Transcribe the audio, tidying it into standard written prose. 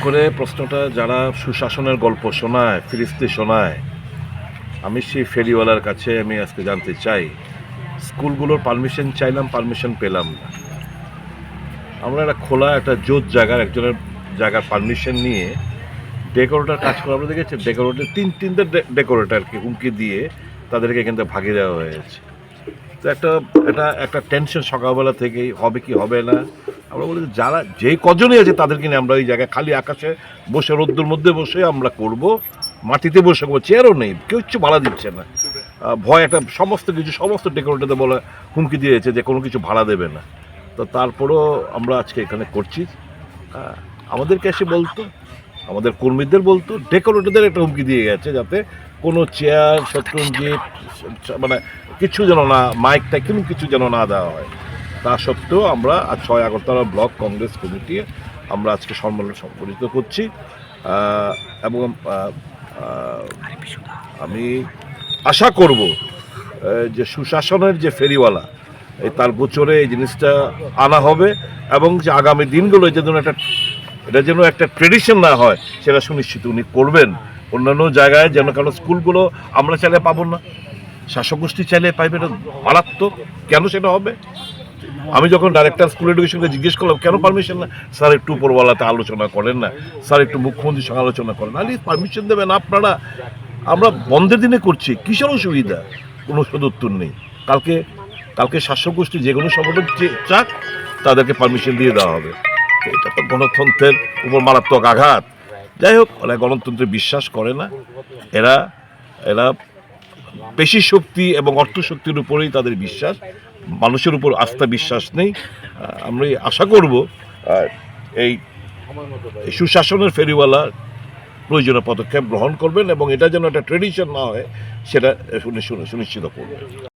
করে প্রশ্নটা যারা সুশাসনের গল্প শোনায়, ফিরিস্তি শোনায়, আমি সেই ফেরিওয়ালার কাছে আমি আজকে জানতে চাই, স্কুলগুলোর পারমিশন চাইলাম, পারমিশন পেলাম না। আমরা একটা খোলা একটা জোত একজনের জায়গার পারমিশন নিয়ে ডেকোরেটর কাজ করে আমরা দেখেছি। ডেকোরেটর তিনটে ডেকোরেটরকে হুমকি দিয়ে তাদেরকে এখান থেকে ভাগিয়ে দেওয়া হয়েছে। তো একটা টেনশন সকালবেলা থেকেই, হবে কি হবে না। আমরা বলি যারা যেই কজনই আছে তাদেরকে নিয়ে আমরা ওই জায়গায় খালি আকাশে বসে, রোদ্দুর মধ্যে বসে আমরা করব, মাটিতে বসে করবো, চেয়ারও নেই, কেউ কিছু ভাড়া দিচ্ছে না। ভয় একটা সমস্ত ডেকোরেটরদের বলে হুমকি দিয়েছে যে কোনো কিছু ভাড়া দেবে না। তো তারপরেও আমরা আজকে এখানে করছি। আমাদেরকে এসে বলতো, আমাদের কর্মীদের বলতো, ডেকোরেটরদের একটা হুমকি দিয়ে গেছে যাতে কোনো চেয়ার, শত্রুঞ্জিত মানে কিছু যেন না, মাইকটা কোনো কিছু যেন না দেওয়া হয়। তা সত্ত্বেও আমরা আজ 6 আগরতলা ব্লক কংগ্রেস কমিটি আমরা আজকে সম্মেলন সংগঠিত করছি। এবং আমি আশা করব যে সুশাসনের যে ফেরিওয়ালা, তার গোচরে এই জিনিসটা আনা হবে এবং যে আগামী দিনগুলো এটা যেন একটা ট্রেডিশন না হয় সেটা সুনিশ্চিত উনি করবেন। অন্যান্য জায়গায় যেন, কারণ স্কুলগুলো আমরা চাইলে পাবো না, শাসক গোষ্ঠী চাইলে পাইবে, এটা মারাত্মক। কেন সেটা হবে? আমি যখন ডাইরেক্টর স্কুল এডুকেশনকে জিজ্ঞেস করলাম কেন পারমিশন না, স্যার একটু উপরওয়ালাতে আলোচনা করেন না, স্যার একটু মুখ্যমন্ত্রীর সঙ্গে আলোচনা করেন। আরে পারমিশন দেবেন আপনারা, আমরা বন্ধের দিনে করছি, কিসের অসুবিধা? কোনো সদুত্তর নেই। কালকে শাসক গোষ্ঠী যে কোনো সংগঠন চাক, তাদেরকে পারমিশন দিয়ে দেওয়া হবে। এটা তো গণতন্ত্রের উপর মারাত্মক আঘাত। যাই হোক, ওরা গণতন্ত্রে বিশ্বাস করে না। এরা এরা পেশি শক্তি এবং অর্থশক্তির উপরেই তাদের বিশ্বাস, মানুষের উপর আস্থা বিশ্বাস নেই। আমরা আশা করব এই সুশাসনের ফেরিওয়ালা প্রয়োজনীয় পদক্ষেপ গ্রহণ করবেন এবং এটা যেন একটা ট্রেডিশন না হয় সেটা সুনিশ্চিত করবেন।